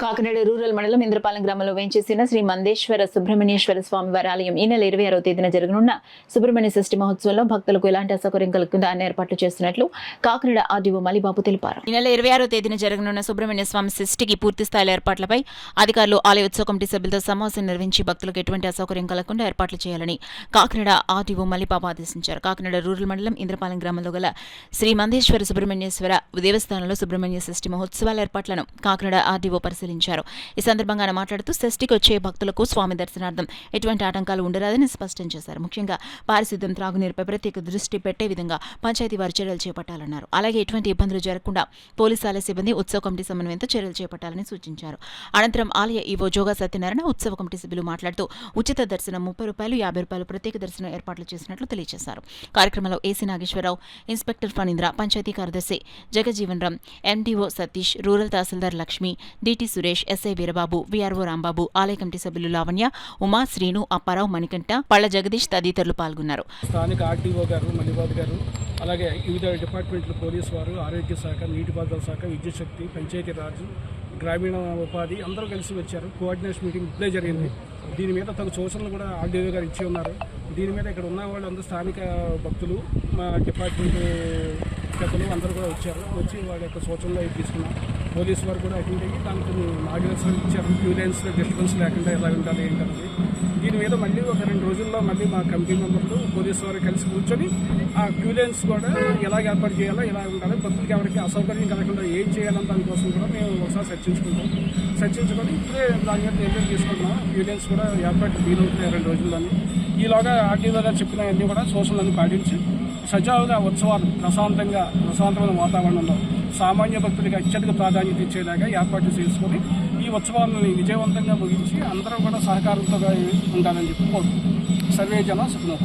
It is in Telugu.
కాకినాడ రూరల్ మండలం ఇంద్రపాలెం గ్రామంలో వేంచేసిన శ్రీ మందేశ్వర సుబ్రహ్మణ్యేశ్వర స్వామి వారి ఆలయం ఈ నెల 26వ తేదీన జరగనున్న సుబ్రహ్మణ్య షష్ఠి మహోత్సవంలో భక్తులకు ఎలాంటి అసౌకర్యం కలగకుండా అన్ని ఏర్పాట్లు చేస్తున్నట్లు కాకినాడ ఆర్డీఓ మలిబాబు తెలిపారు. ఈ నెల 26వ తేదీన జరగనున్న సుబ్రహ్మణ్య స్వామి షష్ఠికి పూర్తి స్థాయిలో ఏర్పాట్లపై అధికారులు ఆలయ ఉత్సవ కమిటీ సభ్యులతో సమావేశం నిర్వహించి భక్తులకు ఎటువంటి అసౌకర్యం కలగకుండా ఏర్పాట్లు చేయాలని కాకినాడ ఆర్డీఓ మలిబాబు ఆదేశించారు. కాకినాడ రూరల్ మండలం ఇంద్రపాలెం గ్రామంలో గల శ్రీ మందేశ్వర సుబ్రహ్మణ్యేశ్వర దేవస్థానంలో సుబ్రహ్మణ్య షష్ఠి మహోత్సవాల ఏర్పాట్లను కాకినాడ ఆర్డీఓ ఈ సందర్భంగా ఆయన మాట్లాడుతూ షష్ఠికి వచ్చే భక్తులకు స్వామి దర్శనార్థం ఎటువంటి ఆటంకాలు ఉండరాదని స్పష్టం చేశారు. ముఖ్యంగా పారిశుద్ధ్యం, త్రాగునీరుపై ప్రత్యేక దృష్టి పెట్టే విధంగా పంచాయతీ వారు చర్యలు చేపట్టాలన్నారు. అలాగే ఎటువంటి ఇబ్బందులు జరగకుండా పోలీసు ఆలయ సిబ్బంది ఉత్సవ కమిటీ సమన్వయంతో చర్యలు చేపట్టాలని సూచించారు. అనంతరం ఆలయ ఈవో జోగా సత్యనారాయణ ఉత్సవ కమిటీ సభ్యులు మాట్లాడుతూ ఉచిత దర్శనం ₹30, ₹50 ప్రత్యేక దర్శనం ఏర్పాట్లు చేసినట్లు తెలియజేశారు. కార్యక్రమంలో ఏసీ నాగేశ్వరరావు, ఇన్స్పెక్టర్ ఫణీంద్ర, పంచాయతీ కార్యదర్శి Jagjivan Ram, MDO Satish, rural tahsildar Lakshmi, DT Suresh, SI Veerababu, VRO Rambabu, ఆలయ కమిటీ సభ్యులు లావణ్య, ఉమా, శ్రీను, అప్పారావు, మణికంఠ, పళ్ళ జగదీష్ తదితరులు పాల్గొన్నారు. స్థానిక ఆర్టీఓ గారు, మల్లిబాబు గారు, అలాగే వివిధ డిపార్ట్మెంట్ల పోలీసు వారు, ఆరోగ్య శాఖ, నీటిపారుదల శాఖ, విద్యుత్ శక్తి, పంచాయతీరాజ్, గ్రామీణ ఉపాధి అందరూ కలిసి వచ్చారు. కోఆర్డినేషన్ మీటింగ్ ఇప్పుడే జరిగింది. దీని మీద తగు సూచనలు కూడా ఆర్డీఓ గారు ఇచ్చి ఉన్నారు. దీని మీద ఇక్కడ ఉన్న వాళ్ళందరూ స్థానిక భక్తులు, మా డిపార్ట్మెంట్ పెద్దలు అందరూ కూడా వచ్చి వాళ్ళ యొక్క సూచనలు తీసుకున్నాం. పోలీసు వారు కూడా అటెండ్ అయ్యి దానికి కొన్ని ఆర్డినెన్స్ ఇచ్చారు. క్యూ లైన్స్లో డిస్టర్బెన్స్ లేకుండా ఎలా ఉండాలి ఏంటన్నది. దీని మీద మళ్ళీ ఒక 2 రోజుల్లో మళ్ళీ మా కమిటీ మెంబర్లు, పోలీసు వారు కలిసి కూర్చొని ఆ క్యూ లైన్స్ కూడా ఎలా ఏర్పాటు చేయాలో, ఎలా ఉండాలి, భక్తులకి ఎవరికి అసౌకర్యం కలగకుండా ఏం చేయాలని దానికోసం కూడా మేము ఒకసారి చర్చించుకొని ఇప్పుడే దాని మీద నిర్ణయం తీసుకుంటున్నాం. క్యూ లైన్స్ కూడా ఏర్పాటు వీలవుతున్నాయి 2 రోజుల్లోని. ఈలోగా ఆర్టీఓ గారు చెప్పిన అన్నీ కూడా సూచనలన్నీ పాటించి సజావుగా ఉత్సవాలు ప్రశాంతమైన వాతావరణంలో సామాన్య భక్తులకి అత్యధిక ప్రాధాన్యత ఇచ్చేలాగా ఏర్పాట్లు చేసుకొని ఈ ఉత్సవాలను విజయవంతంగా ముగించి అందరూ కూడా సహకారంతో ఉండాలని చెప్పి కోరుకుంటున్నాం. సర్వే జన సుఖనోభవం.